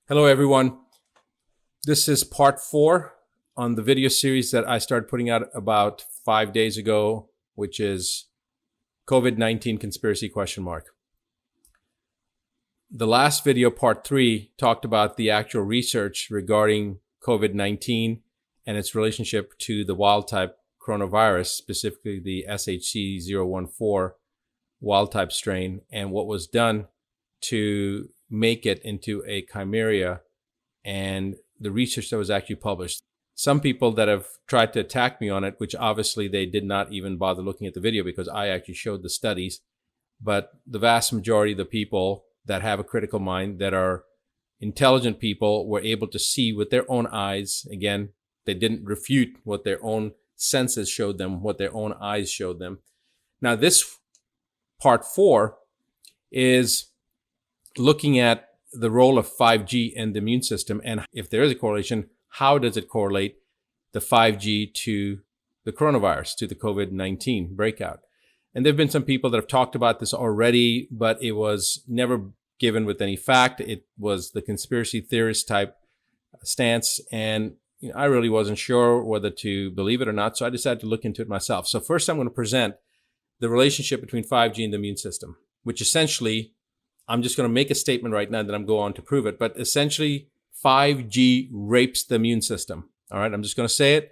Hello, everyone. This is part 4 on the video series that I started putting out about 5 days ago, which is COVID-19 conspiracy ? The last video, part 3, talked about the actual research regarding COVID-19 and its relationship to the wild-type coronavirus, specifically the SHC014 wild-type strain, and what was done to make it into a chimera and the research that was actually published. Some people that have tried to attack me on it, which obviously they did not even bother looking at the video because I actually showed the studies, but the vast majority of the people that have a critical mind, that are intelligent people, were able to see with their own eyes. Again, they didn't refute what their own senses showed them, what their own eyes showed them. Now, this part 4 is looking at the role of 5G in the immune system, and if there is a correlation, how does it correlate the 5G to the coronavirus, to the COVID-19 breakout? And there have been some people that have talked about this already, but it was never given with any fact. It was the conspiracy theorist type stance, and I really wasn't sure whether to believe it or not, so I decided to look into it myself. So first I'm going to present the relationship between 5G and the immune system, which essentially, I'm just going to make a statement right now, then I'm going to prove it. But essentially, 5G rapes the immune system. All right, I'm just going to say it.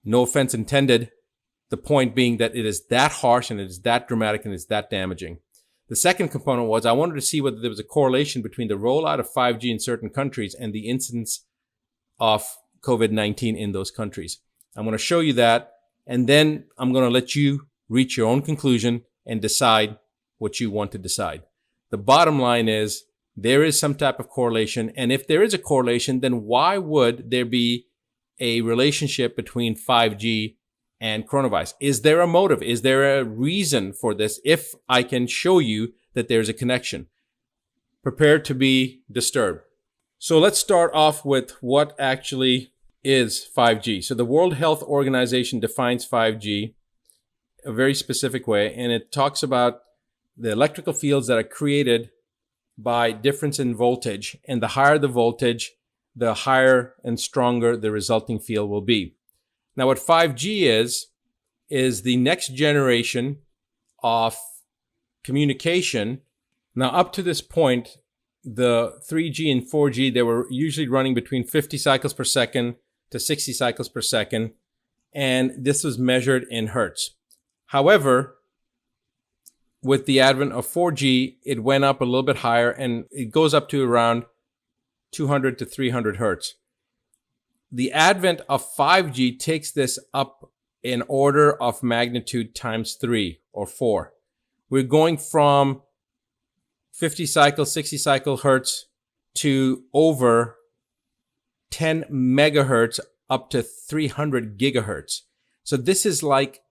No offense intended. The point being that it is that harsh and it is that dramatic and it's that damaging. The second component was I wanted to see whether there was a correlation between the rollout of 5G in certain countries and the incidence of COVID-19 in those countries. I'm going to show you that, and then I'm going to let you reach your own conclusion and decide what you want to decide. The bottom line is there is some type of correlation. And if there is a correlation, then why would there be a relationship between 5G and coronavirus? Is there a motive? Is there a reason for this? If I can show you that there's a connection, prepare to be disturbed. So let's start off with what actually is 5G. So the World Health Organization defines 5G a very specific way, and it talks about the electrical fields that are created by difference in voltage. And the higher the voltage, the higher and stronger the resulting field will be. Now, what 5G is the next generation of communication. Now, up to this point, the 3G and 4G, they were usually running between 50 cycles per second to 60 cycles per second. And this was measured in hertz. However, with the advent of 4G, it went up a little bit higher, and it goes up to around 200 to 300 hertz. The advent of 5G takes this up in order of magnitude times 3 or 4. We're going from 50 cycle, 60 cycle hertz to over 10 megahertz up to 300 gigahertz. So this is like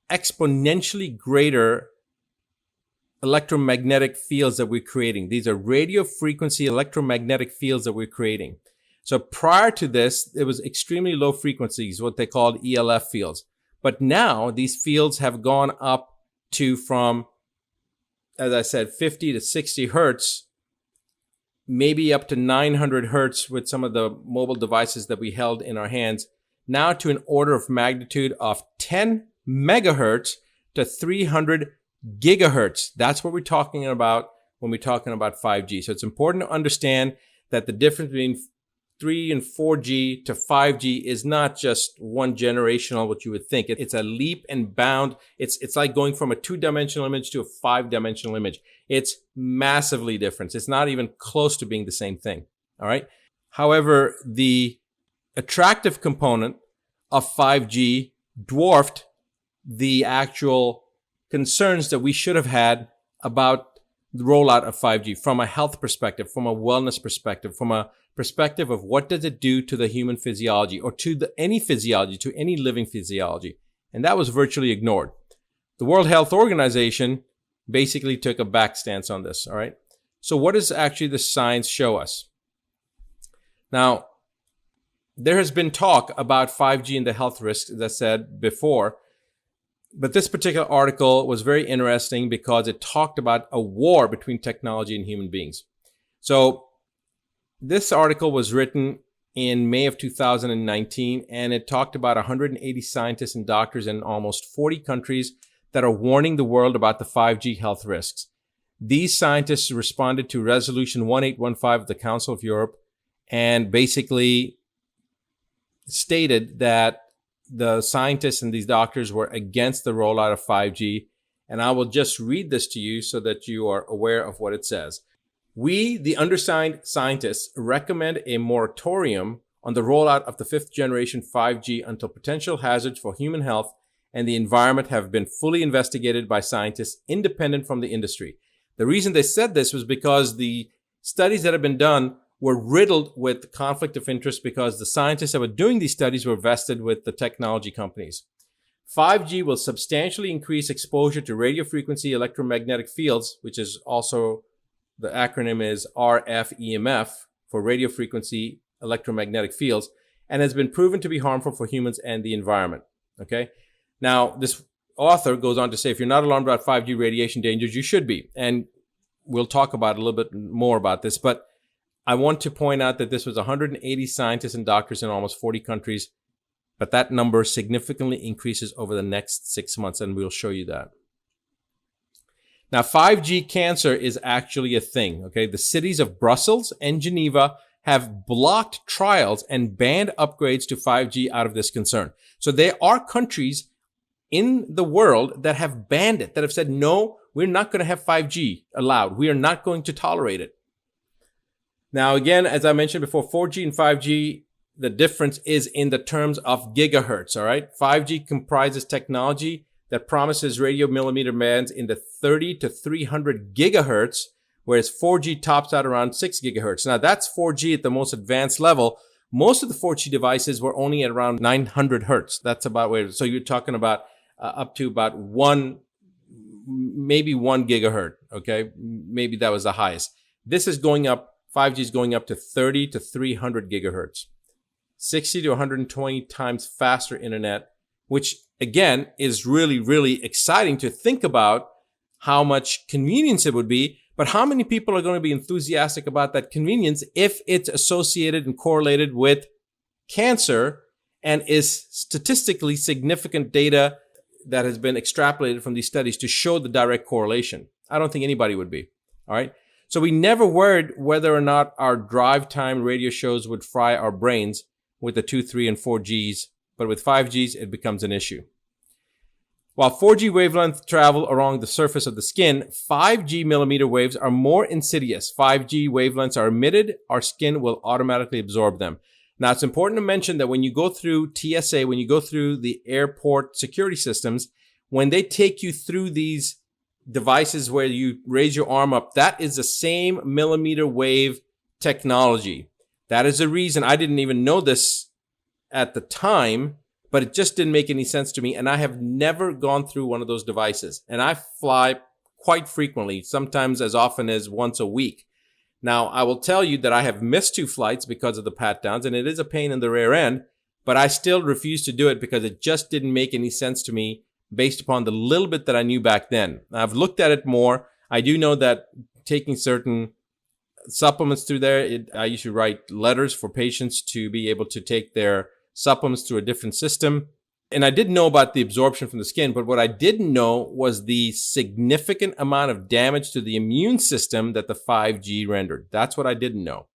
exponentially greater electromagnetic fields that we're creating. These are radio frequency electromagnetic fields that we're creating. So prior to this, it was extremely low frequencies, what they called ELF fields. But now these fields have gone up to from, as I said, 50 to 60 hertz, maybe up to 900 hertz with some of the mobile devices that we held in our hands, now to an order of magnitude of 10 megahertz to 300 gigahertz. That's what we're talking about when we're talking about 5G. So it's important to understand that the difference between 3 and 4G to 5G is not just one generational, what you would think. It's a leap and bound. It's like going from a 2-dimensional image to a 5-dimensional image. It's massively different. It's not even close to being the same thing. All right. However, the attractive component of 5G dwarfed the actual concerns that we should have had about the rollout of 5G from a health perspective, from a wellness perspective, from a perspective of what does it do to the human physiology or to any physiology, to any living physiology. And that was virtually ignored. The World Health Organization basically took a back stance on this. All right. So what does actually the science show us? Now, there has been talk about 5G and the health risks, as I said before. But this particular article was very interesting because it talked about a war between technology and human beings. So This article was written in May of 2019, and it talked about 180 scientists and doctors in almost 40 countries that are warning the world about the 5G health risks. These scientists responded to Resolution 1815 of the Council of Europe and basically stated that the scientists and these doctors were against the rollout of 5G. And I will just read this to you so that you are aware of what it says. We, the undersigned scientists, recommend a moratorium on the rollout of the fifth generation 5G until potential hazards for human health and the environment have been fully investigated by scientists independent from the industry. The reason they said this was because the studies that have been done were riddled with conflict of interest because the scientists that were doing these studies were vested with the technology companies. 5G will substantially increase exposure to radio frequency electromagnetic fields, which is also, the acronym is RFEMF, for radio frequency electromagnetic fields, and has been proven to be harmful for humans and the environment. Okay? Now, this author goes on to say, if you're not alarmed about 5G radiation dangers, you should be. And we'll talk about a little bit more about this, but I want to point out that this was 180 scientists and doctors in almost 40 countries, but that number significantly increases over the next 6 months, and we'll show you that. Now, 5G cancer is actually a thing, okay? The cities of Brussels and Geneva have blocked trials and banned upgrades to 5G out of this concern. So there are countries in the world that have banned it, that have said, no, we're not going to have 5G allowed. We are not going to tolerate it. Now, again, as I mentioned before, 4G and 5G, the difference is in the terms of gigahertz, all right? 5G comprises technology that promises radio millimeter bands in the 30 to 300 gigahertz, whereas 4G tops out around 6 gigahertz. Now, that's 4G at the most advanced level. Most of the 4G devices were only at around 900 hertz. That's about where, so you're talking about up to about maybe 1 gigahertz, okay? Maybe that was the highest. This is going up. 5G is going up to 30 to 300 gigahertz, 60 to 120 times faster internet, which again is really, really exciting to think about how much convenience it would be. But how many people are going to be enthusiastic about that convenience if it's associated and correlated with cancer and is statistically significant data that has been extrapolated from these studies to show the direct correlation? I don't think anybody would be. All right. So we never worried whether or not our drive time radio shows would fry our brains with the 2, 3, and 4Gs, but with 5Gs, it becomes an issue. While 4G wavelength travel along the surface of the skin, 5G millimeter waves are more insidious. 5G wavelengths are emitted, our skin will automatically absorb them. Now, it's important to mention that when you go through TSA, when you go through the airport security systems, when they take you through these devices where you raise your arm up, that is the same millimeter wave technology. That is the reason I didn't even know this at the time, but it just didn't make any sense to me. And I have never gone through one of those devices. And I fly quite frequently, sometimes as often as once a week. Now, I will tell you that I have missed 2 flights because of the pat downs, and it is a pain in the rear end, but I still refuse to do it because it just didn't make any sense to me based upon the little bit that I knew back then. I've looked at it more. I do know that taking certain supplements through there, I used to write letters for patients to be able to take their supplements through a different system. And I didn't know about the absorption from the skin, but what I didn't know was the significant amount of damage to the immune system that the 5G rendered. That's what I didn't know.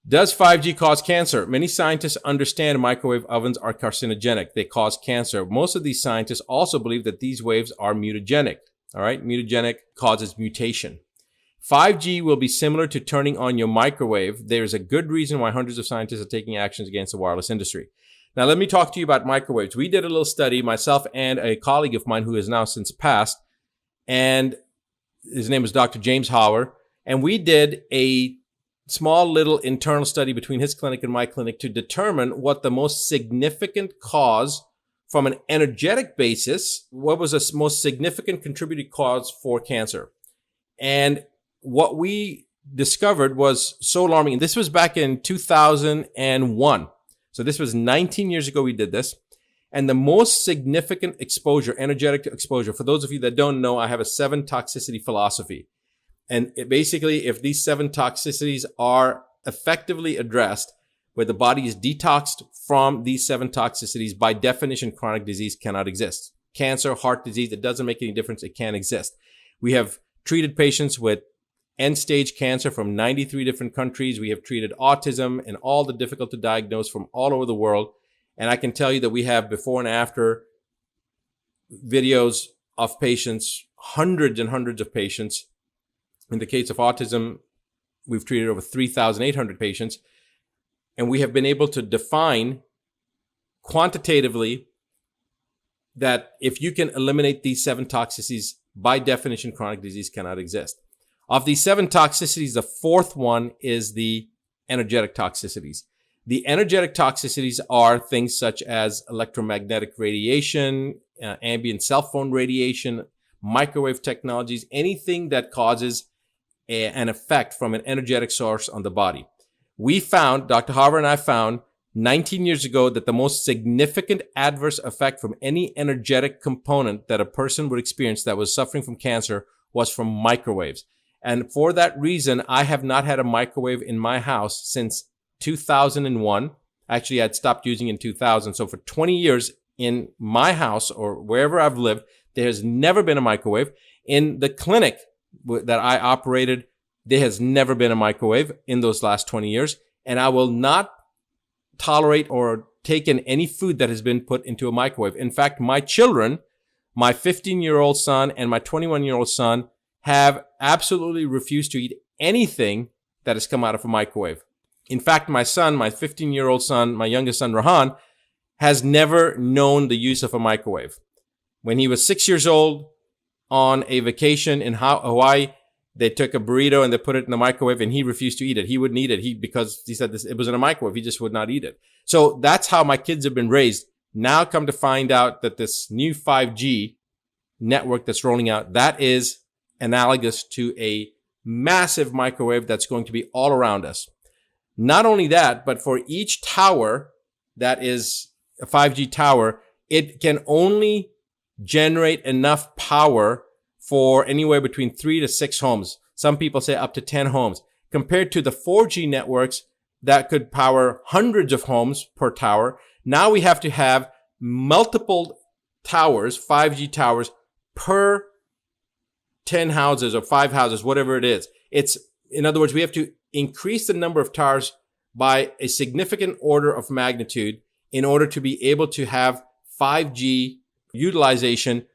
Does 5G cause cancer? Many scientists understand microwave ovens are carcinogenic. They cause cancer. Most of these scientists also believe that these waves are mutagenic. All right, mutagenic causes mutation. 5G will be similar to turning on your microwave. There's a good reason why hundreds of scientists are taking actions against the wireless industry. Now, let me talk to you about microwaves. We did a little study, myself and a colleague of mine who has now since passed, and his name is Dr. James Hauer, and we did a small little internal study between his clinic and my clinic to determine what the most significant cause from an energetic basis, what was the most significant contributing cause for cancer. And what we discovered was so alarming. And this was back in 2001. So this was 19 years ago we did this. And the most significant exposure, energetic exposure, for those of you that don't know, I have a 7 toxicity philosophy. And basically, if these 7 toxicities are effectively addressed, where the body is detoxed from these 7 toxicities, by definition, chronic disease cannot exist. Cancer, heart disease, it doesn't make any difference. It can't exist. We have treated patients with end-stage cancer from 93 different countries. We have treated autism and all the difficult to diagnose from all over the world. And I can tell you that we have before and after videos of patients, hundreds and hundreds of patients. In the case of autism, we've treated over 3,800 patients, and we have been able to define quantitatively that if you can eliminate these 7 toxicities, by definition, chronic disease cannot exist. Of these 7 toxicities, the 4th one is the energetic toxicities. The energetic toxicities are things such as electromagnetic radiation, ambient cell phone radiation, microwave technologies, anything that causes an effect from an energetic source on the body. We found, Dr. Harvard and I found 19 years ago, that the most significant adverse effect from any energetic component that a person would experience that was suffering from cancer was from microwaves. And for that reason, I have not had a microwave in my house since 2001. Actually, I'd stopped using it in 2000. So for 20 years in my house or wherever I've lived, there has never been a microwave. In the clinic that I operated, there has never been a microwave in those last 20 years. And I will not tolerate or take in any food that has been put into a microwave. In fact, my children, my 15-year-old son and my 21-year-old son, have absolutely refused to eat anything that has come out of a microwave. In fact, my son, my 15-year-old son, my youngest son, Rahan, has never known the use of a microwave. When he was 6 years old on a vacation in Hawaii, they took a burrito and they put it in the microwave, and he refused to eat it. He wouldn't eat it because he said it was in a microwave. He just would not eat it. So that's how my kids have been raised. Now come to find out that this new 5G network that's rolling out, that is analogous to a massive microwave that's going to be all around us. Not only that, but for each tower that is a 5G tower, it can only generate enough power for anywhere between 3 to 6 homes. Some people say up to 10 homes. Compared to the 4G networks that could power hundreds of homes per tower, now we have to have multiple towers, 5G towers, per 10 houses or 5 houses, whatever it is. In other words, we have to increase the number of towers by a significant order of magnitude in order to be able to have 5G utilization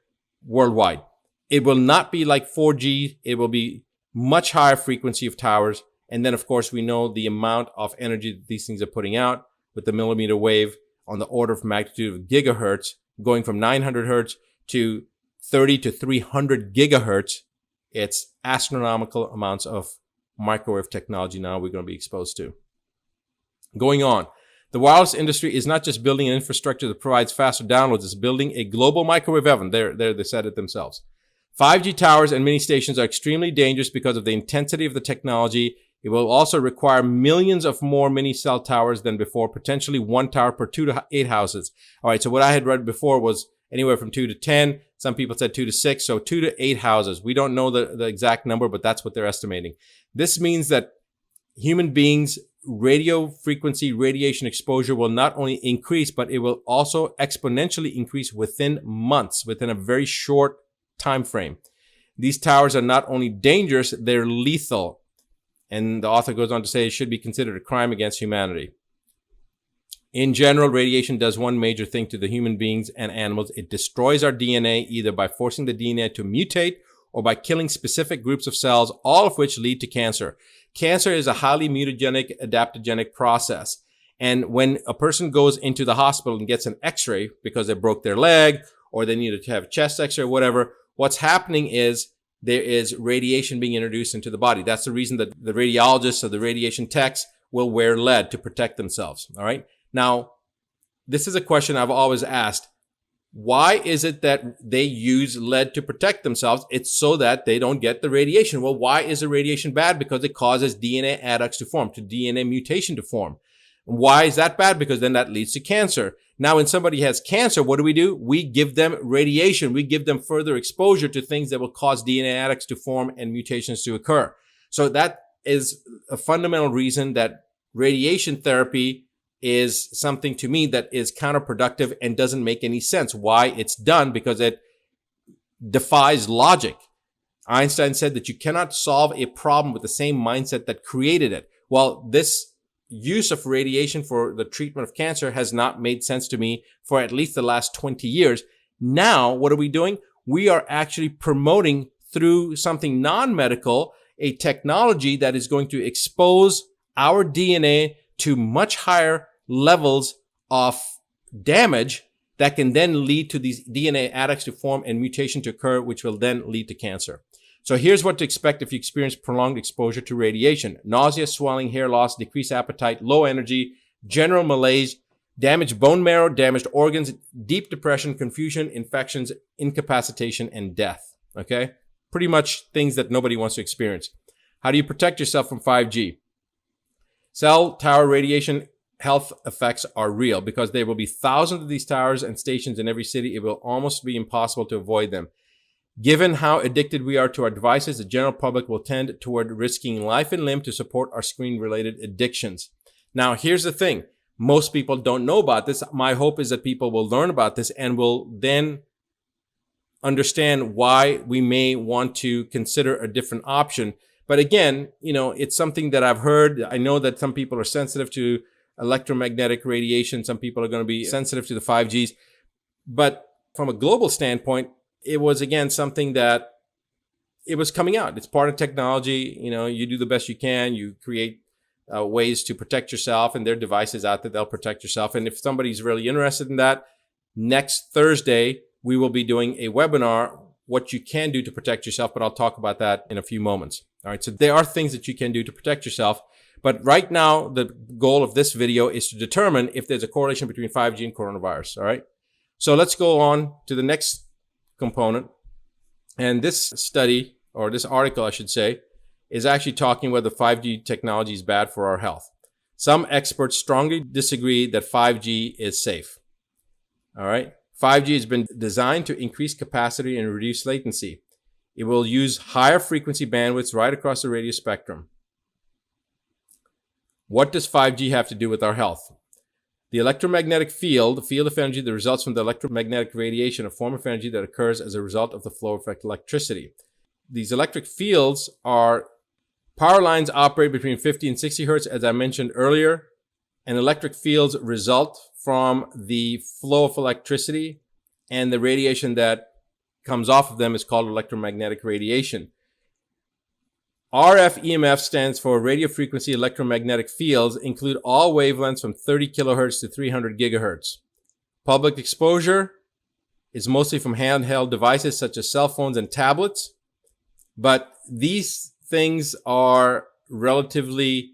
worldwide. It will not be like 4G. It will be much higher frequency of towers. And then, of course, we know the amount of energy that these things are putting out with the millimeter wave on the order of magnitude of gigahertz, going from 900 hertz to 30 to 300 gigahertz. It's astronomical amounts of microwave technology now we're going to be exposed to. Going on, the wireless industry is not just building an infrastructure that provides faster downloads, it's building a global microwave oven. They said it themselves. 5G towers and mini stations are extremely dangerous because of the intensity of the technology. It will also require millions of more mini cell towers than before, potentially 1 tower per 2 to 8 houses. All right, so what I had read before was anywhere from 2 to 10. Some people said 2 to 6, so 2 to 8 houses. We don't know the exact number, but that's what they're estimating. This means that human beings' radio frequency radiation exposure will not only increase, but it will also exponentially increase within months, within a very short time frame. These towers are not only dangerous, they're lethal. And the author goes on to say it should be considered a crime against humanity. In general, radiation does one major thing to the human beings and animals. It destroys our DNA either by forcing the DNA to mutate or by killing specific groups of cells, all of which lead to cancer. Cancer is a highly mutagenic, adaptogenic process. And when a person goes into the hospital and gets an x-ray because they broke their leg or they needed to have a chest x-ray or whatever, what's happening is there is radiation being introduced into the body. That's the reason that the radiologists or the radiation techs will wear lead to protect themselves. All right. Now, this is a question I've always asked. Why is it that they use lead to protect themselves? It's so that they don't get the radiation. Well, why is the radiation bad? Because it causes DNA adducts to form, to DNA mutation to form. Why is that bad? Because then that leads to cancer. Now, when somebody has cancer, what do? We give them radiation. We give them further exposure to things that will cause DNA adducts to form and mutations to occur. So that is a fundamental reason that radiation therapy is something to me that is counterproductive and doesn't make any sense. Why it's done? Because it defies logic. Einstein said that you cannot solve a problem with the same mindset that created it. Well, this use of radiation for the treatment of cancer has not made sense to me for at least the last 20 years. Now, what are we doing? We are actually promoting through something non-medical a technology that is going to expose our DNA to much higher levels of damage that can then lead to these DNA adducts to form and mutation to occur, which will then lead to cancer. So here's what to expect if you experience prolonged exposure to radiation: nausea, swelling, hair loss, decreased appetite, low energy, general malaise, damaged bone marrow, damaged organs, deep depression, confusion, infections, incapacitation, and death. Okay? Pretty much things that nobody wants to experience. How do you protect yourself from 5G? Cell tower radiation health effects are real because there will be thousands of these towers and stations in every city. It will almost be impossible to avoid them. Given how addicted we are to our devices, the general public will tend toward risking life and limb to support our screen-related addictions. Now, here's the thing. Most people don't know about this. My hope is that people will learn about this and will then understand why we may want to consider a different option. But again, it's something that I've heard. I know that some people are sensitive to electromagnetic radiation. Some people are going to be sensitive to the 5Gs. But from a global standpoint, it was, again, something that it was coming out. It's part of technology. You do the best you can. You create ways to protect yourself, and there are devices out there that'll protect yourself. And if somebody's really interested in that, next Thursday, we will be doing a webinar, what you can do to protect yourself, but I'll talk about that in a few moments. All right. So there are things that you can do to protect yourself. But right now, the goal of this video is to determine if there's a correlation between 5G and coronavirus. All right. So let's go on to the next component. And this study, or this article, I should say, is actually talking whether 5G technology is bad for our health. Some experts strongly disagree that 5G is safe. All right. 5G has been designed to increase capacity and reduce latency. It will use higher frequency bandwidths right across the radio spectrum. What does 5G have to do with our health? The electromagnetic field, the field of energy that results from the electromagnetic radiation, a form of energy that occurs as a result of the flow of electricity. These electric fields are power lines operate between 50 and 60 hertz, as I mentioned earlier, and electric fields result from the flow of electricity, and the radiation that comes off of them is called electromagnetic radiation. RF EMF stands for radio frequency electromagnetic fields, include all wavelengths from 30 kilohertz to 300 gigahertz. Public exposure is mostly from handheld devices such as cell phones and tablets, but these things are relatively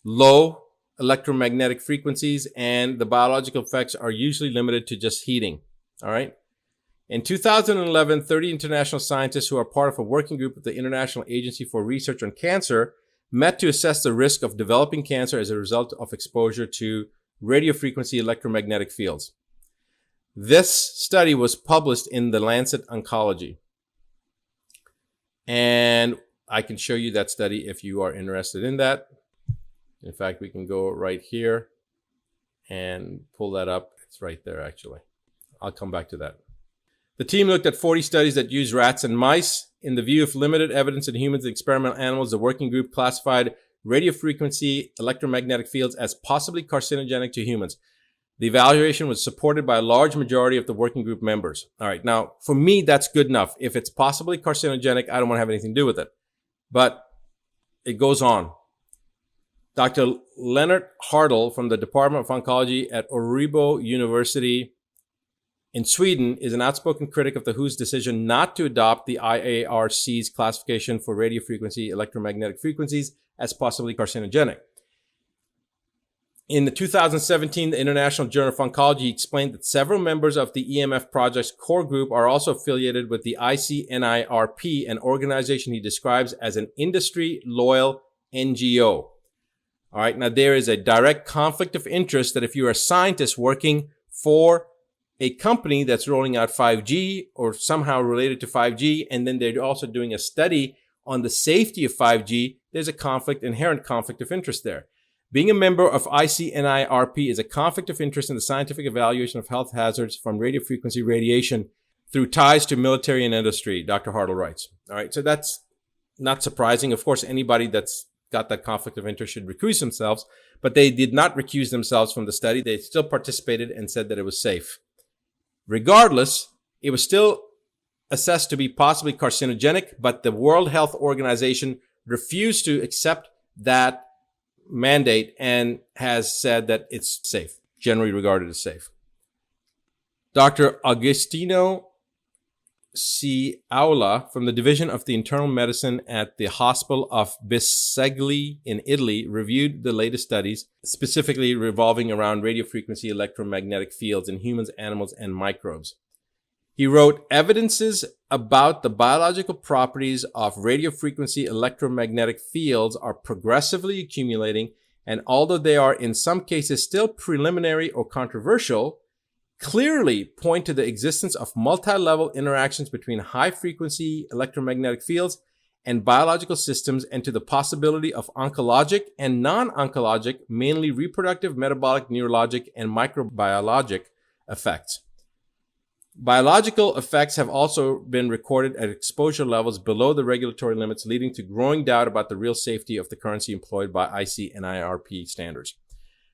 low electromagnetic frequencies, and the biological effects are usually limited to just heating. All right. In 2011, 30 international scientists who are part of a working group of the International Agency for Research on Cancer met to assess the risk of developing cancer as a result of exposure to radio frequency electromagnetic fields. This study was published in the Lancet Oncology. And I can show you that study if you are interested in that. In fact, we can go right here and pull that up. It's right there, actually. I'll come back to that. The team looked at 40 studies that used rats and mice. In the view of limited evidence in humans and experimental animals, the working group classified radiofrequency electromagnetic fields as possibly carcinogenic to humans. The evaluation was supported by a large majority of the working group members. All right. Now, for me, that's good enough. If it's possibly carcinogenic, I don't want to have anything to do with it. But it goes on. Dr. Leonard Hartl from the Department of Oncology at Örebro University in Sweden is an outspoken critic of the WHO's decision not to adopt the IARC's classification for radiofrequency electromagnetic frequencies as possibly carcinogenic. In the 2017, the International Journal of Oncology explained that several members of the EMF project's core group are also affiliated with the ICNIRP, an organization he describes as an industry-loyal NGO. All right. Now, there is a direct conflict of interest that if you're a scientist working for a company that's rolling out 5G or somehow related to 5G, and then they're also doing a study on the safety of 5G, there's a inherent conflict of interest there. Being a member of ICNIRP is a conflict of interest in the scientific evaluation of health hazards from radiofrequency radiation through ties to military and industry, Dr. Hartle writes. All right, so that's not surprising. Of course, anybody that's got that conflict of interest should recuse themselves, but they did not recuse themselves from the study. They still participated and said that it was safe. Regardless, it was still assessed to be possibly carcinogenic, but the World Health Organization refused to accept that mandate and has said that it's safe, generally regarded as safe. Dr. Agostino Ciaula from the Division of the Internal Medicine at the Hospital of Bisceglie in Italy reviewed the latest studies, specifically revolving around radiofrequency electromagnetic fields in humans, animals, and microbes. He wrote, evidences about the biological properties of radiofrequency electromagnetic fields are progressively accumulating, and although they are in some cases still preliminary or controversial, clearly point to the existence of multi-level interactions between high-frequency electromagnetic fields and biological systems, and to the possibility of oncologic and non-oncologic, mainly reproductive, metabolic, neurologic, and microbiologic effects. Biological effects have also been recorded at exposure levels below the regulatory limits, leading to growing doubt about the real safety of the currency employed by ICNIRP standards.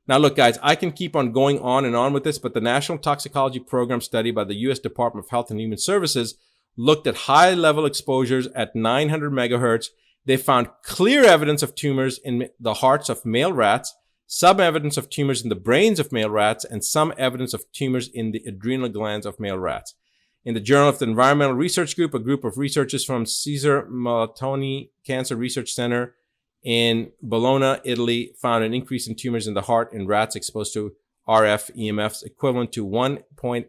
Now, look, guys, I can keep on going on and on with this, but the National Toxicology Program study by the U.S. Department of Health and Human Services looked at high-level exposures at 900 megahertz. They found clear evidence of tumors in the hearts of male rats, some evidence of tumors in the brains of male rats, and some evidence of tumors in the adrenal glands of male rats. In the Journal of the Environmental Research Group, a group of researchers from Cesare Malatoni Cancer Research Center in Bologna, Italy, found an increase in tumors in the heart in rats exposed to RF EMFs equivalent to 1.8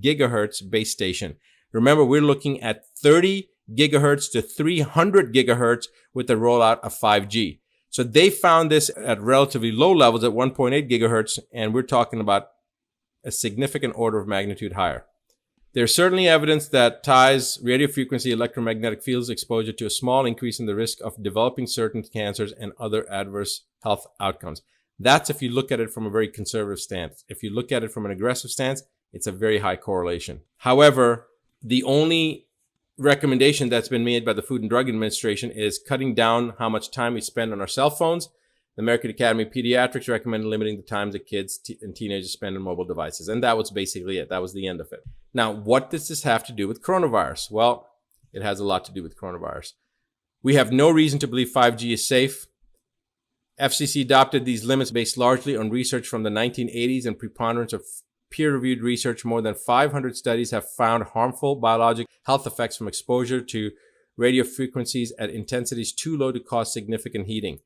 gigahertz base station. Remember, we're looking at 30 gigahertz to 300 gigahertz with the rollout of 5G. So they found this at relatively low levels at 1.8 gigahertz, and we're talking about a significant order of magnitude higher. There's certainly evidence that ties radiofrequency electromagnetic fields exposure to a small increase in the risk of developing certain cancers and other adverse health outcomes. That's if you look at it from a very conservative stance. If you look at it from an aggressive stance, it's a very high correlation. However, the only recommendation that's been made by the Food and Drug Administration is cutting down how much time we spend on our cell phones. The American Academy of Pediatrics recommended limiting the times that kids and teenagers spend on mobile devices. And that was basically it. That was the end of it. Now, what does this have to do with coronavirus? Well, it has a lot to do with coronavirus. We have no reason to believe 5G is safe. FCC adopted these limits based largely on research from the 1980s and preponderance of peer-reviewed research. More than 500 studies have found harmful biologic health effects from exposure to radio frequencies at intensities too low to cause significant heating.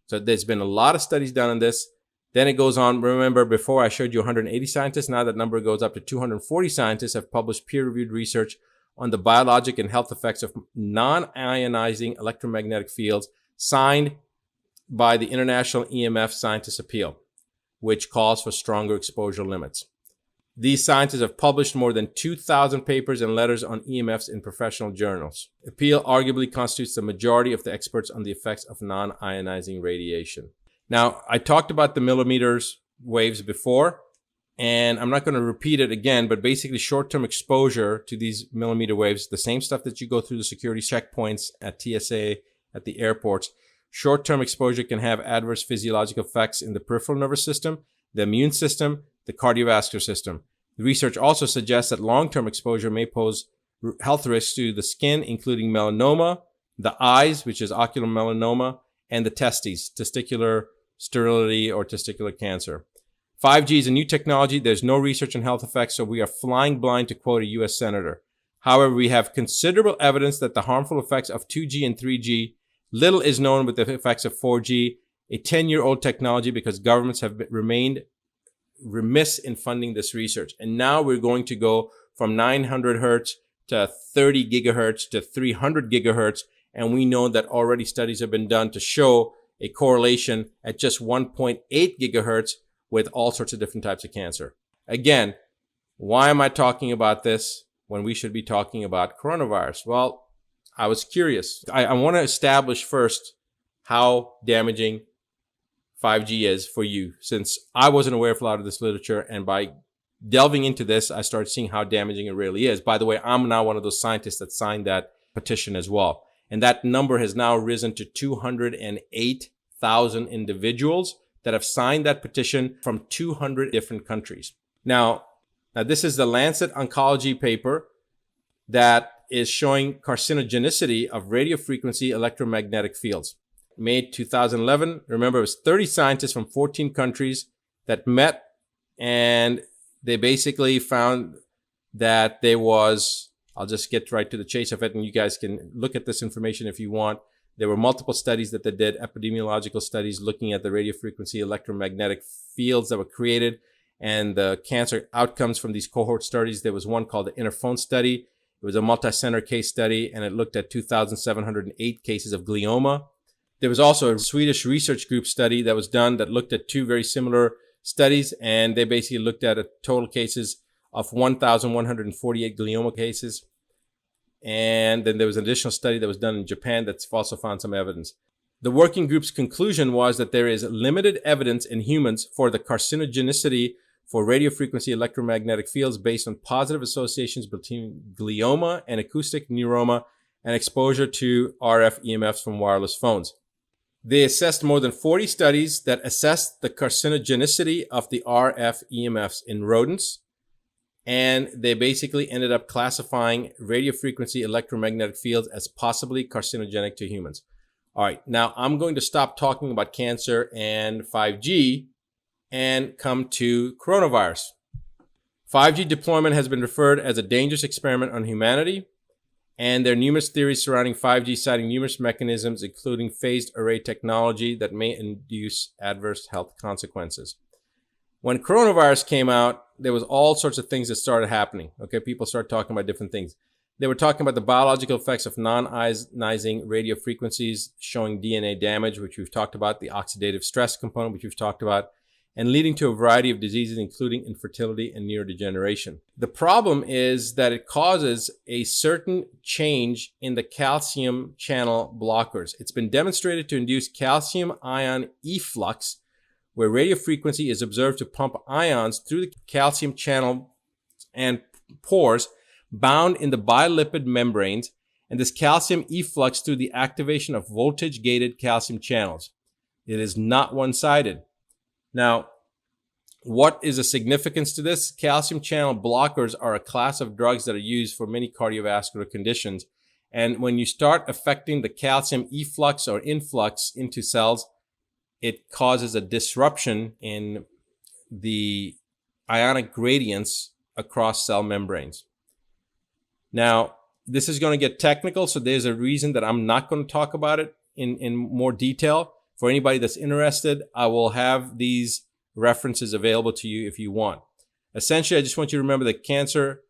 So there's been a lot of studies done on this. Then it goes on. Remember, before I showed you 180 scientists. Now that number goes up to 240 scientists have published peer-reviewed research on the biologic and health effects of non-ionizing electromagnetic fields, signed by the International EMF Scientists Appeal, which calls for stronger exposure limits. These scientists have published more than 2,000 papers and letters on EMFs in professional journals. Appeal arguably constitutes the majority of the experts on the effects of non-ionizing radiation. Now, I talked about the millimeters waves before, and I'm not going to repeat it again, but basically short-term exposure to these millimeter waves, the same stuff that you go through the security checkpoints at TSA, at the airports, short-term exposure can have adverse physiological effects in the peripheral nervous system, the immune system, the cardiovascular system. The research also suggests that long-term exposure may pose health risks to the skin, including melanoma, the eyes, which is ocular melanoma, and the testes, testicular sterility or testicular cancer. 5G is a new technology. There's no research on health effects, so we are flying blind, to quote a U.S. senator. However, we have considerable evidence that the harmful effects of 2G and 3G, little is known with the effects of 4G, a 10-year-old technology, because governments have remained remiss in funding this research. And now we're going to go from 900 hertz to 30 gigahertz to 300 gigahertz. And we know that already studies have been done to show a correlation at just 1.8 gigahertz with all sorts of different types of cancer. Again, why am I talking about this when we should be talking about coronavirus? Well, I was curious. I want to establish first how damaging 5G is for you, since I wasn't aware of a lot of this literature, and by delving into this, I started seeing how damaging it really is. By the way, I'm now one of those scientists that signed that petition as well. And that number has now risen to 208,000 individuals that have signed that petition from 200 different countries. Now this is the Lancet Oncology paper that is showing carcinogenicity of radiofrequency electromagnetic fields. Made 2011. Remember, it was 30 scientists from 14 countries that met, and they basically found that there was, I'll just get right to the chase of it, and you guys can look at this information if you want. There were multiple studies that they did, epidemiological studies looking at the radiofrequency electromagnetic fields that were created and the cancer outcomes from these cohort studies. There was one called the Interphone study. It was a multi-center case study, and it looked at 2,708 cases of glioma. There was also a Swedish research group study that was done that looked at two very similar studies, and they basically looked at a total cases of 1,148 glioma cases. And then there was an additional study that was done in Japan that's also found some evidence. The working group's conclusion was that there is limited evidence in humans for the carcinogenicity for radiofrequency electromagnetic fields based on positive associations between glioma and acoustic neuroma and exposure to RF EMFs from wireless phones. They assessed more than 40 studies that assessed the carcinogenicity of the RF EMFs in rodents, and they basically ended up classifying radiofrequency electromagnetic fields as possibly carcinogenic to humans. All right, now I'm going to stop talking about cancer and 5G and come to coronavirus. 5G deployment has been referred as a dangerous experiment on humanity, and there are numerous theories surrounding 5G, citing numerous mechanisms, including phased array technology that may induce adverse health consequences. When coronavirus came out, there was all sorts of things that started happening. Okay, people started talking about different things. They were talking about the biological effects of non-ionizing radio frequencies showing DNA damage, which we've talked about, the oxidative stress component, which we've talked about, and leading to a variety of diseases, including infertility and neurodegeneration. The problem is that it causes a certain change in the calcium channel blockers. It's been demonstrated to induce calcium ion efflux, where radio frequency is observed to pump ions through the calcium channel and pores bound in the bilipid membranes, and this calcium efflux through the activation of voltage-gated calcium channels. It is not one-sided. Now, what is the significance to this? Calcium channel blockers are a class of drugs that are used for many cardiovascular conditions. And when you start affecting the calcium efflux or influx into cells, it causes a disruption in the ionic gradients across cell membranes. Now, this is going to get technical, so there's a reason that I'm not going to talk about it in more detail. For anybody that's interested, I will have these references available to you if you want. Essentially, I just want you to remember that cancer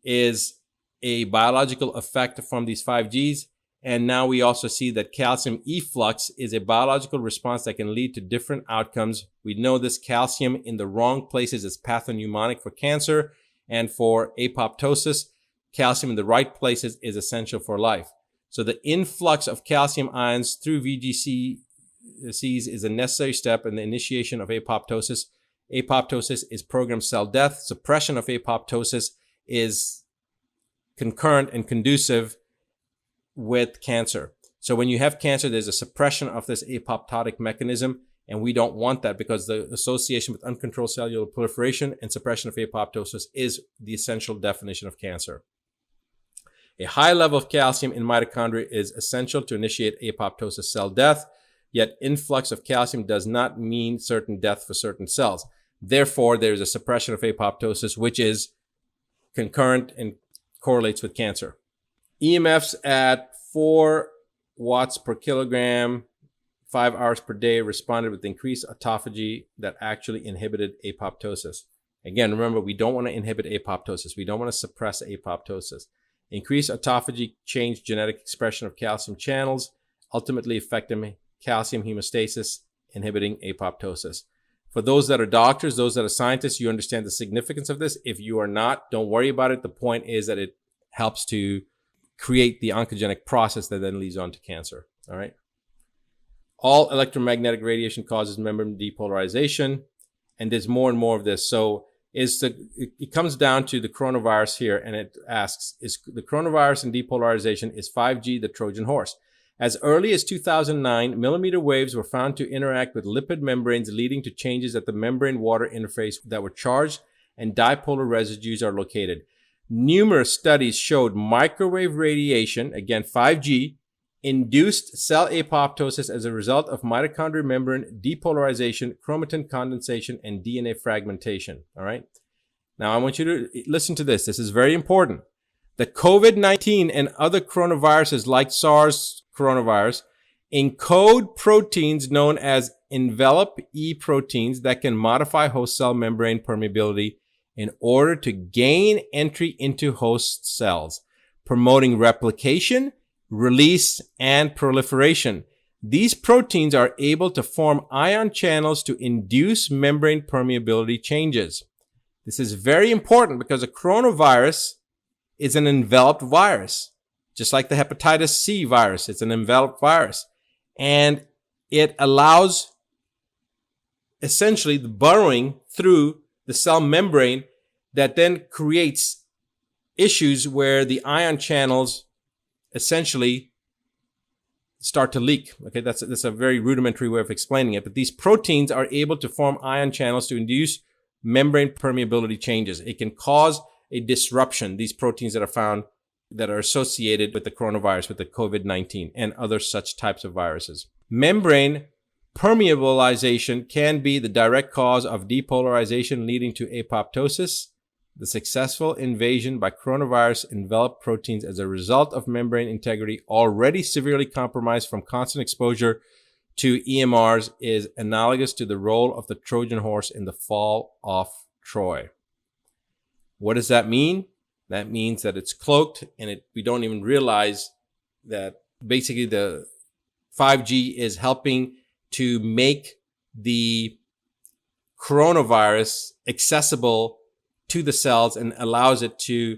is a biological effect from these 5Gs. And now we also see that calcium efflux is a biological response that can lead to different outcomes. We know this calcium in the wrong places is pathognomonic for cancer, and for apoptosis, calcium in the right places is essential for life. So the influx of calcium ions through VGCs is a necessary step in the initiation of apoptosis. Apoptosis is programmed cell death. Suppression of apoptosis is concurrent and conducive with cancer. So when you have cancer, there's a suppression of this apoptotic mechanism, and we don't want that because the association with uncontrolled cellular proliferation and suppression of apoptosis is the essential definition of cancer. A high level of calcium in mitochondria is essential to initiate apoptosis cell death, yet influx of calcium does not mean certain death for certain cells. Therefore, there is a suppression of apoptosis, which is concurrent and correlates with cancer. EMFs at 4 watts per kilogram, 5 hours per day responded with increased autophagy that actually inhibited apoptosis. Again, remember, we don't want to inhibit apoptosis. We don't want to suppress apoptosis. Increased autophagy changed genetic expression of calcium channels, ultimately affecting calcium hemostasis, inhibiting apoptosis. For those that are doctors, those that are scientists, you understand the significance of this. If you are not, don't worry about it. The point is that it helps to create the oncogenic process that then leads on to cancer. All right. All electromagnetic radiation causes membrane depolarization, and there's more and more of this. So it comes down to the coronavirus here, and it asks, is the coronavirus and depolarization, is 5G the Trojan horse? As early as 2009, millimeter waves were found to interact with lipid membranes, leading to changes at the membrane-water interface that were charged and dipolar residues are located. Numerous studies showed microwave radiation, again 5G, induced cell apoptosis as a result of mitochondrial membrane depolarization, chromatin condensation, and DNA fragmentation. All right. Now, I want you to listen to this. This is very important. The COVID-19 and other coronaviruses like SARS coronavirus encode proteins known as envelope E proteins that can modify host cell membrane permeability in order to gain entry into host cells, promoting replication, release, and proliferation. These proteins are able to form ion channels to induce membrane permeability changes. This is very important because a coronavirus is an enveloped virus, just like the hepatitis C virus. It's an enveloped virus, and it allows essentially the burrowing through the cell membrane that then creates issues where the ion channels essentially start to leak. Okay, that's a very rudimentary way of explaining it. But these proteins are able to form ion channels to induce membrane permeability changes. It can cause a disruption, these proteins that are found that are associated with the coronavirus, with the COVID-19 and other such types of viruses. Membrane permeabilization can be the direct cause of depolarization leading to apoptosis. The successful invasion by coronavirus enveloped proteins as a result of membrane integrity already severely compromised from constant exposure to EMRs is analogous to the role of the Trojan horse in the fall of Troy. What does that mean? That means that it's cloaked, and we don't even realize that basically the 5G is helping to make the coronavirus accessible to the cells and allows it to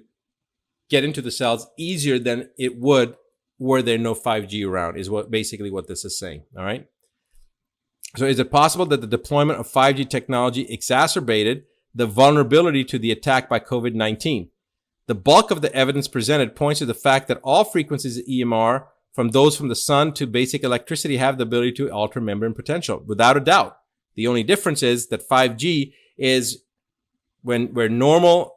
get into the cells easier than it would were there no 5G around, is what this is saying. All right. So is it possible that the deployment of 5G technology exacerbated the vulnerability to the attack by COVID-19? The bulk of the evidence presented points to the fact that all frequencies of EMR, from those from the sun to basic electricity, have the ability to alter membrane potential, without a doubt. The only difference is that 5G is where normal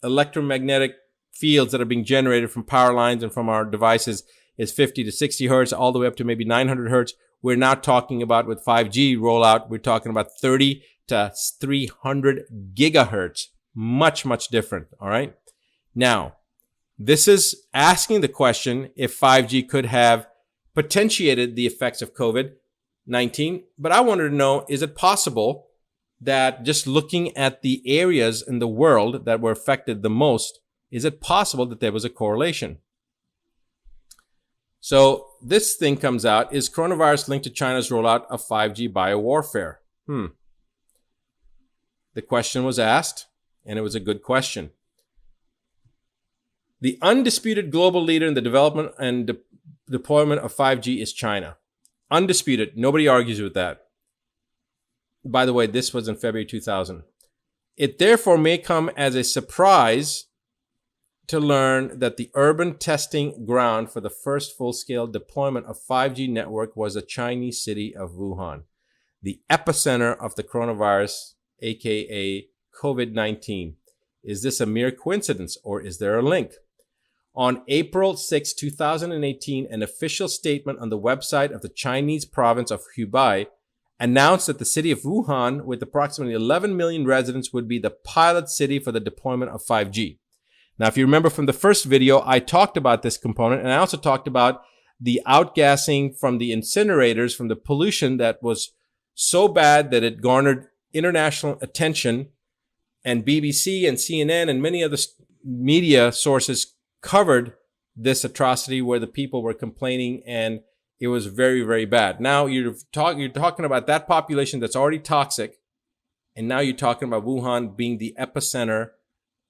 electromagnetic fields that are being generated from power lines and from our devices is 50 to 60 hertz, all the way up to maybe 900 hertz. We're not talking about with 5G rollout. We're talking about 30 to 300 gigahertz. Much, much different. All right. Now, this is asking the question if 5G could have potentiated the effects of COVID-19. But I wanted to know, is it possible that just looking at the areas in the world that were affected the most, is it possible that there was a correlation? So this thing comes out, is coronavirus linked to China's rollout of 5G biowarfare? The question was asked, and it was a good question. The undisputed global leader in the development and deployment of 5G is China. Undisputed. Nobody argues with that. By the way, this was in February 2000. It therefore may come as a surprise to learn that the urban testing ground for the first full-scale deployment of 5G network was the Chinese city of Wuhan, the epicenter of the coronavirus, aka COVID-19. Is this a mere coincidence, or is there a link? On April 6, 2018, an official statement on the website of the Chinese province of Hubei announced that the city of Wuhan, with approximately 11 million residents, would be the pilot city for the deployment of 5G. Now, if you remember from the first video, I talked about this component, and I also talked about the outgassing from the incinerators, from the pollution that was so bad that it garnered international attention, and BBC and CNN and many other media sources covered this atrocity where the people were complaining, and it was very, very bad. Now you're talking about that population that's already toxic, and now you're talking about Wuhan being the epicenter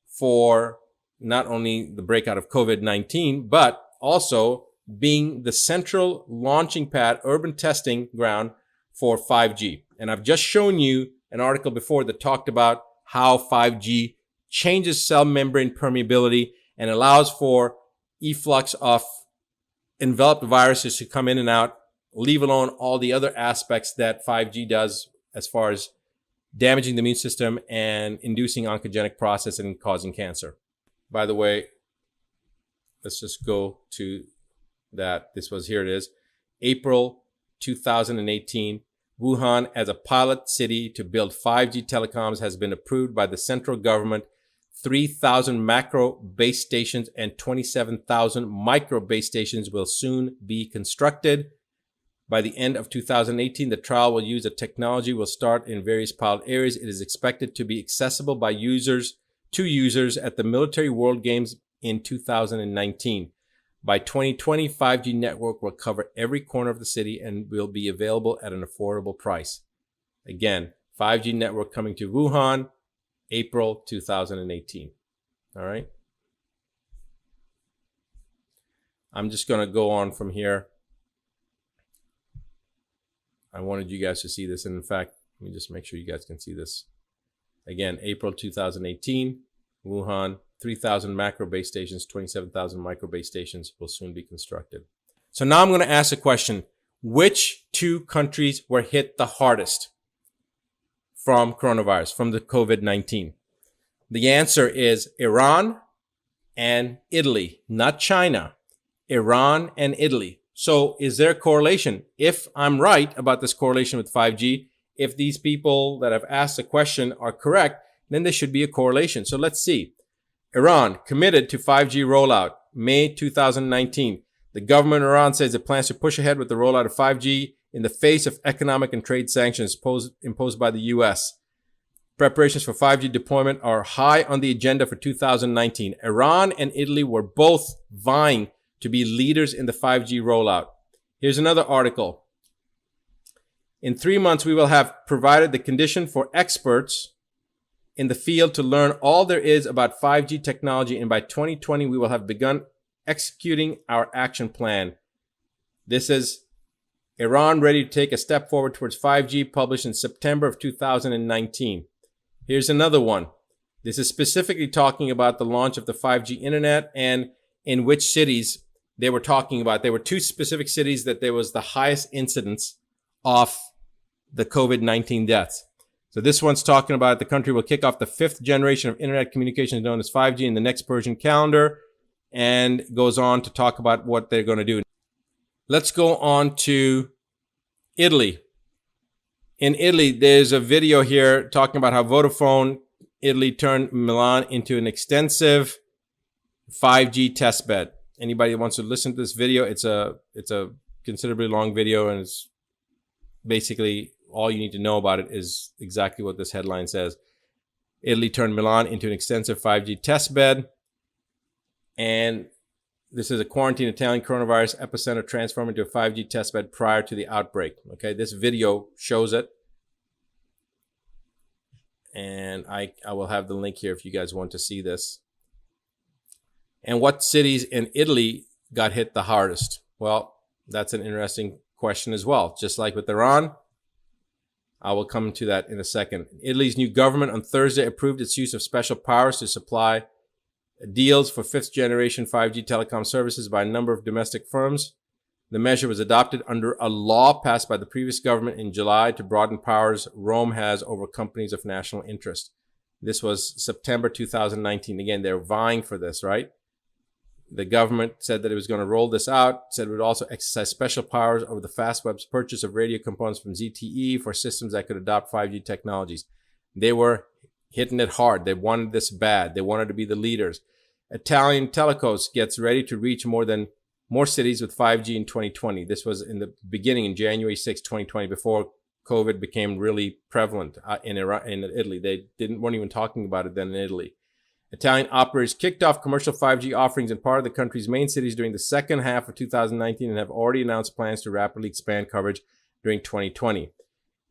for not only the breakout of COVID-19, but also being the central launching pad, urban testing ground for 5G. And I've just shown you an article before that talked about how 5G changes cell membrane permeability and allows for efflux of enveloped viruses to come in and out, leave alone all the other aspects that 5G does as far as damaging the immune system and inducing oncogenic process and causing cancer. By the way, let's just go to that. Here it is. April 2018, Wuhan as a pilot city to build 5G telecoms has been approved by the central government. 3,000 macro base stations and 27,000 micro base stations will soon be constructed. By the end of 2018, the trial will use a technology will start in various pilot areas. It is expected to be accessible by users at the Military World Games in 2019. By 2020, 5G network will cover every corner of the city and will be available at an affordable price. Again, 5G network coming to Wuhan, April 2018. All right. I'm just going to go on from here. I wanted you guys to see this. And in fact, let me just make sure you guys can see this. Again, April 2018, Wuhan, 3,000 macro base stations, 27,000 micro base stations will soon be constructed. So now I'm going to ask a question. Which two countries were hit the hardest from coronavirus, from the COVID-19? The answer is Iran and Italy, not China. Iran and Italy. So is there a correlation? If I'm right about this correlation with 5G, if these people that have asked the question are correct, then there should be a correlation. So let's see. Iran committed to 5G rollout, May 2019. The government of Iran says it plans to push ahead with the rollout of 5G in the face of economic and trade sanctions imposed by the U.S. Preparations for 5G deployment are high on the agenda for 2019. Iran and Italy were both vying to be leaders in the 5G rollout. Here's another article. In 3 months, we will have provided the condition for experts in the field to learn all there is about 5G technology, and by 2020, we will have begun executing our action plan. This is Iran ready to take a step forward towards 5G, published in September of 2019. Here's another one. This is specifically talking about the launch of the 5G internet and in which cities they were talking about. There were two specific cities that there was the highest incidence of the COVID-19 deaths. So this one's talking about the country will kick off the 5th generation of internet communications known as 5G in the next Persian calendar, and goes on to talk about what they're going to do. Let's go on to Italy. In Italy, there's a video here talking about how Vodafone Italy turned Milan into an extensive 5G test bed. Anybody that wants to listen to this video, it's a considerably long video, and it's basically all you need to know about it is exactly what this headline says. Italy turned Milan into an extensive 5G test bed. And this is a quarantine Italian coronavirus epicenter transformed into a 5G test bed prior to the outbreak. Okay, this video shows it. And I will have the link here if you guys want to see this. And what cities in Italy got hit the hardest? Well, that's an interesting question as well. Just like with Iran, I will come to that in a second. Italy's new government on Thursday approved its use of special powers to supply deals for 5th generation 5G telecom services by a number of domestic firms. The measure was adopted under a law passed by the previous government in July to broaden powers Rome has over companies of national interest. This was September 2019. Again, they're vying for this, right? The government said that it was going to roll this out, said it would also exercise special powers over the Fastweb's purchase of radio components from ZTE for systems that could adopt 5G technologies. They were hitting it hard. They wanted this bad. They wanted to be the leaders. Italian Telecos gets ready to reach more cities with 5G in 2020. This was in the beginning, in January 6, 2020, before COVID became really prevalent in Italy. They weren't even talking about it then in Italy. Italian operators kicked off commercial 5G offerings in part of the country's main cities during the second half of 2019 and have already announced plans to rapidly expand coverage during 2020.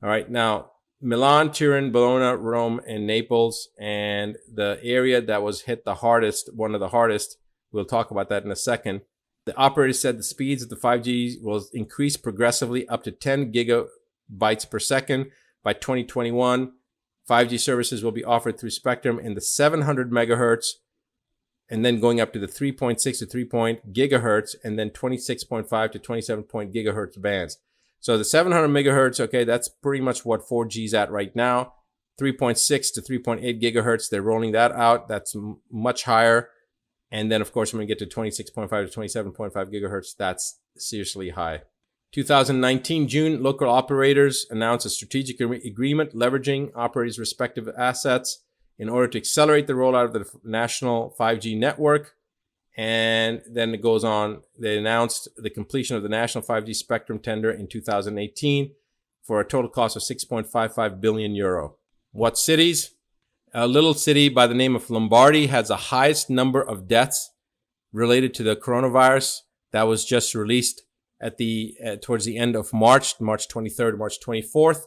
All right, now Milan, Turin, Bologna, Rome, and Naples, and the area that was hit the hardest, one of the hardest, we'll talk about that in a second. The operators said the speeds of the 5G will increase progressively up to 10 gigabytes per second by 2021. 5G services will be offered through spectrum in the 700 megahertz and then going up to the 3.6 to 3 gigahertz and then 26.5 to 27 gigahertz bands. So the 700 megahertz, okay, that's pretty much what 4G is at right now. 3.6 to 3.8 gigahertz, they're rolling that out. That's much higher. And then, of course, when we get to 26.5 to 27.5 gigahertz, that's seriously high. 2019 June, local operators announced a strategic agreement leveraging operators' respective assets in order to accelerate the rollout of the national 5G network. And then it goes on. They announced the completion of the national 5G spectrum tender in 2018 for a total cost of 6.55 billion euro. What cities? A little city by the name of Lombardy has the highest number of deaths related to the coronavirus. That was just released at towards the end of March 23rd, March 24th.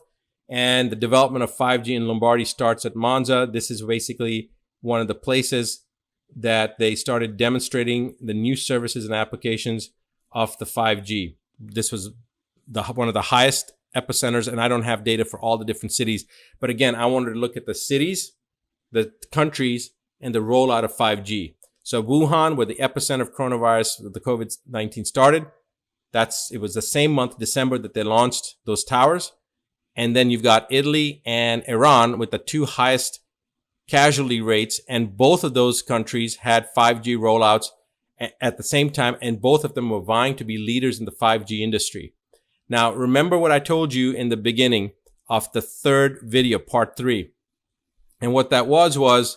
And the development of 5G in Lombardy starts at Monza. This is basically one of the places that they started demonstrating the new services and applications of the 5G. This was one of the highest epicenters, and I don't have data for all the different cities. But again, I wanted to look at the cities, the countries, and the rollout of 5G. So Wuhan, where the epicenter of coronavirus, the COVID-19 started, it was the same month, December, that they launched those towers. And then you've got Italy and Iran with the two highest casualty rates. And both of those countries had 5G rollouts at the same time. And both of them were vying to be leaders in the 5G industry. Now, remember what I told you in the beginning of the third video, part 3. And what that was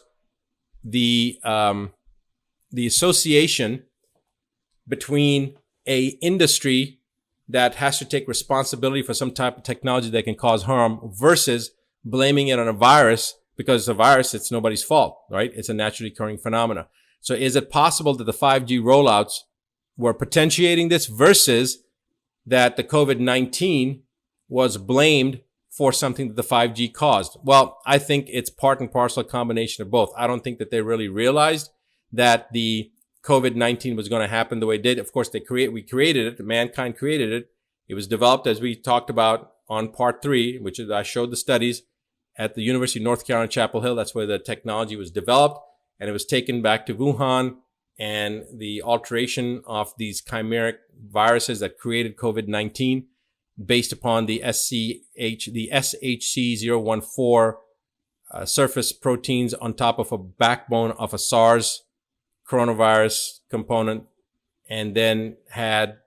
the association between a industry that has to take responsibility for some type of technology that can cause harm versus blaming it on a virus, because a virus, it's nobody's fault, right? It's a naturally occurring phenomena. So is it possible that the 5G rollouts were potentiating this versus that the COVID-19 was blamed for something that the 5G caused? Well, I think it's part and parcel, a combination of both. I don't think that they really realized that the COVID-19 was going to happen the way it did. Of course, we created it. Mankind created it. It was developed, as we talked about on part 3, which is I showed the studies at the University of North Carolina, Chapel Hill. That's where the technology was developed, and it was taken back to Wuhan, and the alteration of these chimeric viruses that created COVID-19 based upon the SHC014 surface proteins on top of a backbone of a SARS coronavirus component, and then had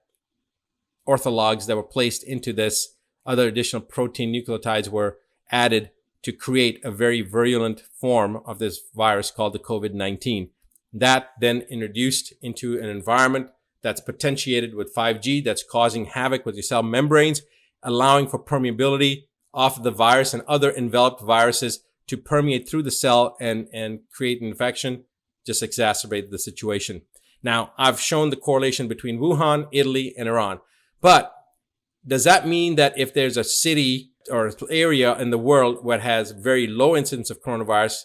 orthologs that were placed into this. Other additional protein nucleotides were added to create a very virulent form of this virus called the COVID-19. That then introduced into an environment that's potentiated with 5G, that's causing havoc with your cell membranes, allowing for permeability of the virus and other enveloped viruses to permeate through the cell and create an infection, just exacerbate the situation. Now, I've shown the correlation between Wuhan, Italy, and Iran. But does that mean that if there's a city or area in the world where it has very low incidence of coronavirus,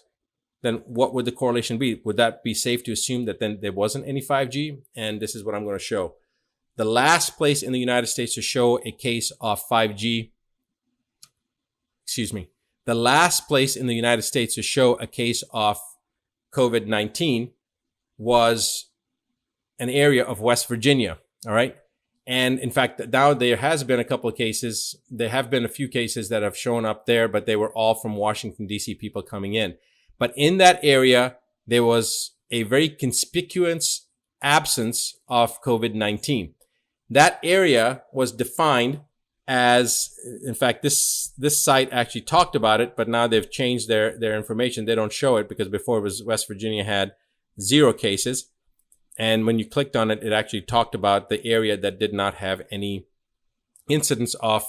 then what would the correlation be? Would that be safe to assume that then there wasn't any 5G? And this is what I'm going to show. The last place in the United States to show a case of 5G, the last place in the United States to show a case of COVID-19 was an area of West Virginia. All right. And in fact, now there has been a couple of cases. There have been a few cases that have shown up there, but they were all from Washington, D.C. people coming in. But in that area, there was a very conspicuous absence of COVID-19. That area was defined as, in fact, this site actually talked about it, but now they've changed their information. They don't show it because before it was West Virginia had 0 cases. And when you clicked on it, it actually talked about the area that did not have any incidence of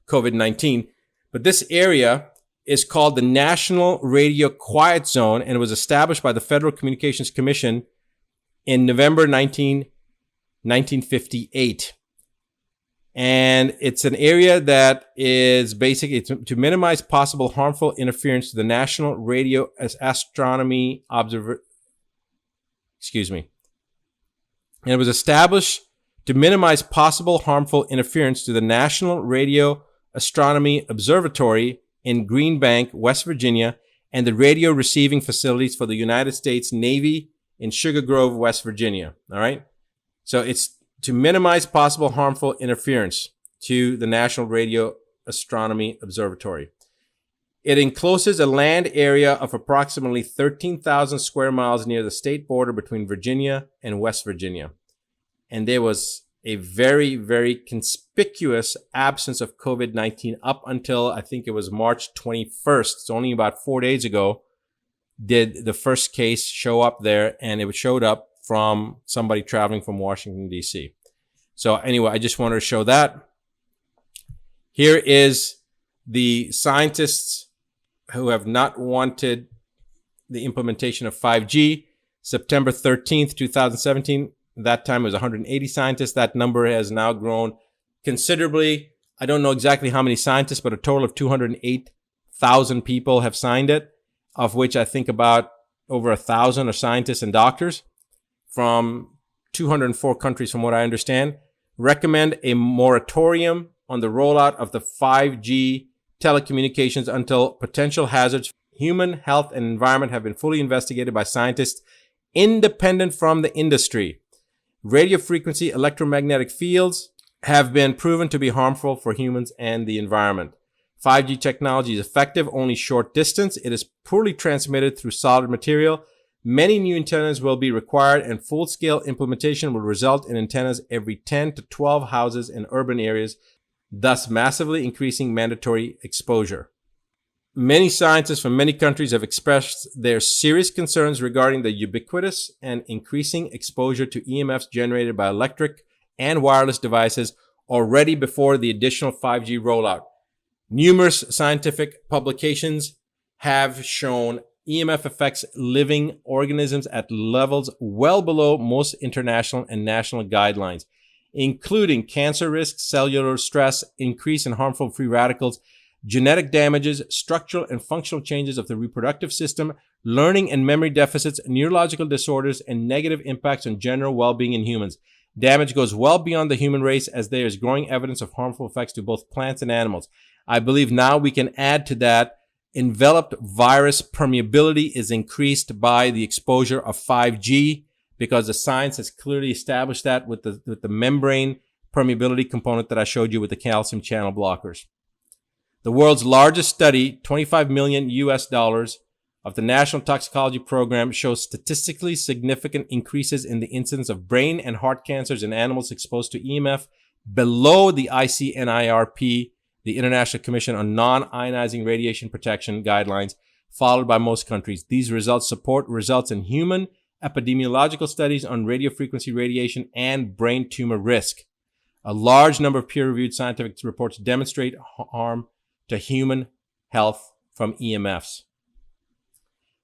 COVID-19. But this area is called the National Radio Quiet Zone, and it was established by the Federal Communications Commission in November 1958. And it's an area that is basically to minimize possible harmful interference to the National Radio Astronomy And it was established to minimize possible harmful interference to the National Radio Astronomy Observatory in Green Bank, West Virginia, and the radio receiving facilities for the United States Navy in Sugar Grove, West Virginia. All right. So it's to minimize possible harmful interference to the National Radio Astronomy Observatory. It encloses a land area of approximately 13,000 square miles near the state border between Virginia and West Virginia. And there was a very, very conspicuous absence of COVID-19 up until I think it was March 21st. It's only about 4 days ago did the first case show up there, and it showed up from somebody traveling from Washington, D.C. So anyway, I just wanted to show that. Here is the scientists who have not wanted the implementation of 5G. September 13th, 2017. That time it was 180 scientists. That number has now grown considerably. I don't know exactly how many scientists, but a total of 208,000 people have signed it, of which I think about over 1,000 are scientists and doctors from 204 countries, from what I understand. Recommend a moratorium on the rollout of the 5G telecommunications until potential hazards for human health and environment have been fully investigated by scientists independent from the industry. Radio frequency electromagnetic fields have been proven to be harmful for humans and the environment. 5G technology is effective only short distance. It is poorly transmitted through solid material. Many new antennas will be required, and full-scale implementation will result in antennas every 10 to 12 houses in urban areas, thus massively increasing mandatory exposure. Many scientists from many countries have expressed their serious concerns regarding the ubiquitous and increasing exposure to EMFs generated by electric and wireless devices already before the additional 5G rollout. Numerous scientific publications have shown EMF affects living organisms at levels well below most international and national guidelines, including cancer risks, cellular stress, increase in harmful free radicals, genetic damages, structural and functional changes of the reproductive system, learning and memory deficits, neurological disorders, and negative impacts on general well-being in humans. Damage goes well beyond the human race, as there is growing evidence of harmful effects to both plants and animals. I believe now we can add to that enveloped virus permeability is increased by the exposure of 5G, because the science has clearly established that with the membrane permeability component that I showed you with the calcium channel blockers. The world's largest study, $25 million of the National Toxicology Program, shows statistically significant increases in the incidence of brain and heart cancers in animals exposed to EMF below the ICNIRP, the International Commission on Non-Ionizing Radiation Protection guidelines, followed by most countries. These results support results in human epidemiological studies on radiofrequency radiation and brain tumor risk. A large number of peer-reviewed scientific reports demonstrate harm to human health from EMFs.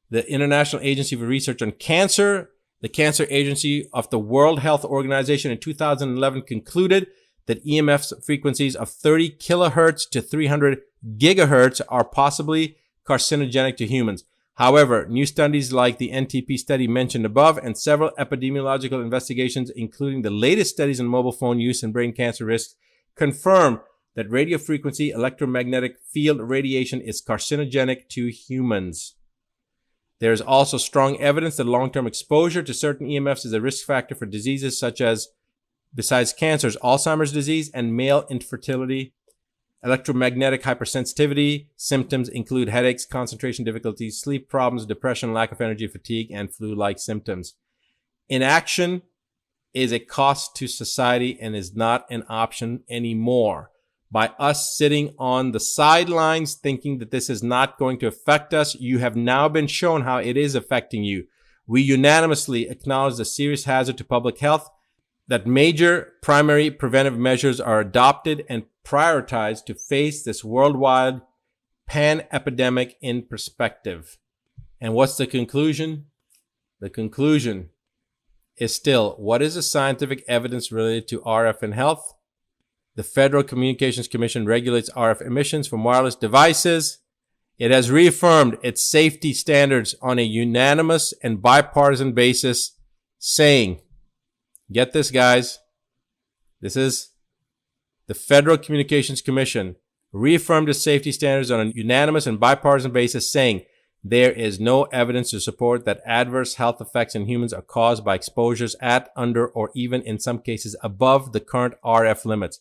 The International Agency for Research on Cancer, the Cancer Agency of the World Health Organization, in 2011 concluded that EMF frequencies of 30 kilohertz to 300 gigahertz are possibly carcinogenic to humans. However, new studies like the NTP study mentioned above and several epidemiological investigations, including the latest studies on mobile phone use and brain cancer risks, confirm that radiofrequency electromagnetic field radiation is carcinogenic to humans. There is also strong evidence that long-term exposure to certain EMFs is a risk factor for diseases such as, besides cancers, Alzheimer's disease and male infertility. Electromagnetic hypersensitivity symptoms include headaches, concentration difficulties, sleep problems, depression, lack of energy, fatigue, and flu-like symptoms. Inaction is a cost to society and is not an option anymore. By us sitting on the sidelines thinking that this is not going to affect us, you have now been shown how it is affecting you. We unanimously acknowledge the serious hazard to public health, that major primary preventive measures are adopted and prioritized to face this worldwide pan-epidemic in perspective. And what's the conclusion? The conclusion is still, what is the scientific evidence related to RF and health? The Federal Communications Commission regulates RF emissions from wireless devices. It has reaffirmed its safety standards on a unanimous and bipartisan basis, saying, get this, guys, this is the Federal Communications Commission reaffirmed its safety standards on a unanimous and bipartisan basis, saying there is no evidence to support that adverse health effects in humans are caused by exposures at, under, or even in some cases above the current RF limits.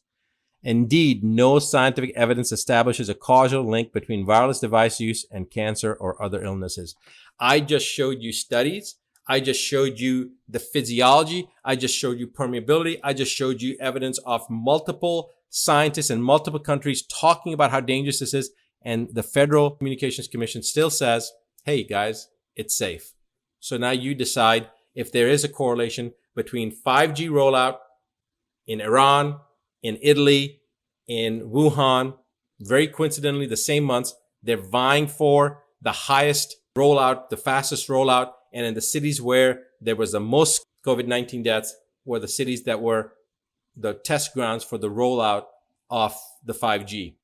Indeed, no scientific evidence establishes a causal link between wireless device use and cancer or other illnesses. I just showed you studies. I just showed you the physiology. I just showed you permeability. I just showed you evidence of multiple scientists in multiple countries talking about how dangerous this is. And the Federal Communications Commission still says, hey, guys, it's safe. So now you decide if there is a correlation between 5G rollout in Iran, in Italy, in Wuhan, very coincidentally, the same months, they're vying for the highest rollout, the fastest rollout. And in the cities where there was the most COVID-19 deaths were the cities that were the test grounds for the rollout of the 5G.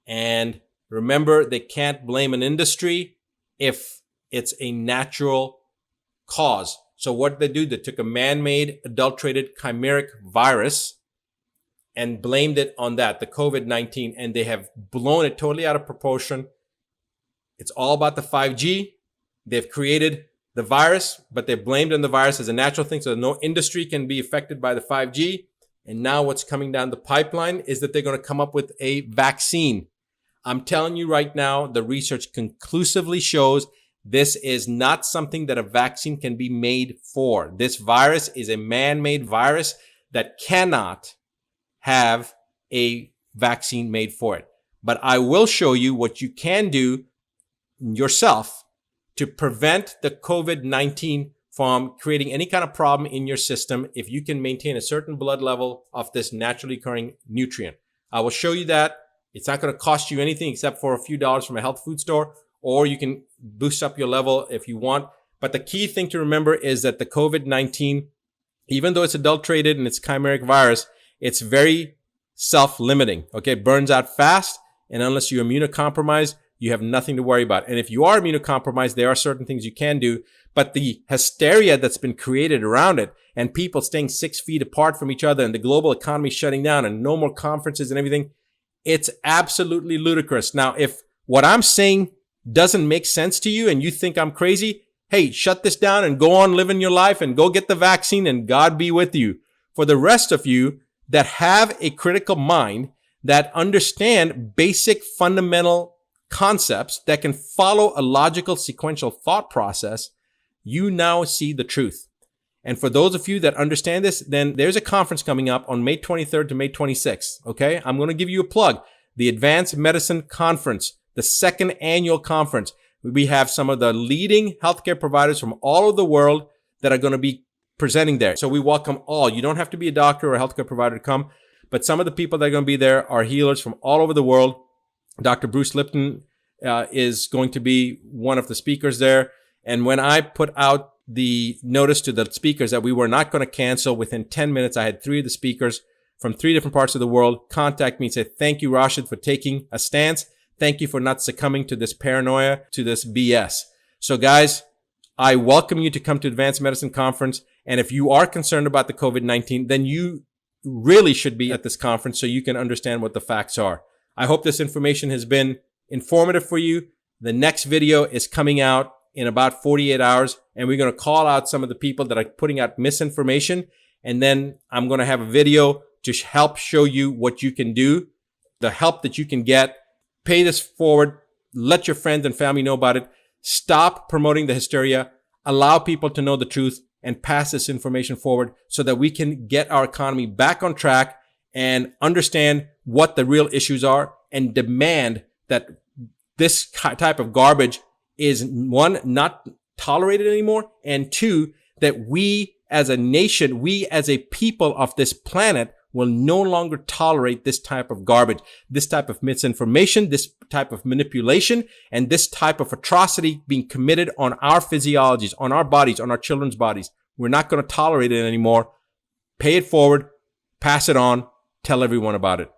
And remember, they can't blame an industry if it's a natural cause. So what did they do? They took a man-made, adulterated, chimeric virus and blamed it on that, the COVID-19, and they have blown it totally out of proportion. It's all about the 5G. They've created the virus, but they blamed on the virus as a natural thing, so no industry can be affected by the 5G. And now what's coming down the pipeline is that they're going to come up with a vaccine. I'm telling you right now, the research conclusively shows this is not something that a vaccine can be made for. This virus is a man-made virus that cannot have a vaccine made for it. But I will show you what you can do yourself to prevent the COVID-19 from creating any kind of problem in your system if you can maintain a certain blood level of this naturally occurring nutrient. I will show you that. It's not going to cost you anything except for a few dollars from a health food store, or you can boost up your level if you want. But the key thing to remember is that the COVID-19, even though it's adulterated and it's chimeric virus, it's very self-limiting, okay? It burns out fast, and unless you're immunocompromised, you have nothing to worry about. And if you are immunocompromised, there are certain things you can do, but the hysteria that's been created around it and people staying 6 feet apart from each other and the global economy shutting down and no more conferences and everything, it's absolutely ludicrous. Now, if what I'm saying doesn't make sense to you and you think I'm crazy, hey, shut this down and go on living your life and go get the vaccine and God be with you. For the rest of you that have a critical mind, that understand basic fundamental concepts, that can follow a logical sequential thought process, you now see the truth. And for those of you that understand this, then there's a conference coming up on May 23rd to May 26th. Okay. I'm going to give you a plug. The Advanced Medicine Conference, the second annual conference. We have some of the leading healthcare providers from all over the world that are going to be presenting there. So we welcome all. You don't have to be a doctor or a healthcare provider to come, but some of the people that are going to be there are healers from all over the world. Dr. Bruce Lipton is going to be one of the speakers there. And when I put out the notice to the speakers that we were not going to cancel, within 10 minutes, I had 3 of the speakers from 3 different parts of the world contact me and say, thank you, Rashid, for taking a stance. Thank you for not succumbing to this paranoia, to this BS. So guys, I welcome you to come to Advanced Medicine Conference. And if you are concerned about the COVID-19, then you really should be at this conference so you can understand what the facts are. I hope this information has been informative for you. The next video is coming out in about 48 hours, and we're going to call out some of the people that are putting out misinformation. And then I'm going to have a video to help show you what you can do, the help that you can get. Pay this forward. Let your friends and family know about it. Stop promoting the hysteria. Allow people to know the truth and pass this information forward so that we can get our economy back on track and understand what the real issues are and demand that this type of garbage is, 1, not tolerated anymore, and 2, that we as a nation, we as a people of this planet will no longer tolerate this type of garbage, this type of misinformation, this type of manipulation, and this type of atrocity being committed on our physiologies, on our bodies, on our children's bodies. We're not going to tolerate it anymore. Pay it forward, pass it on, tell everyone about it.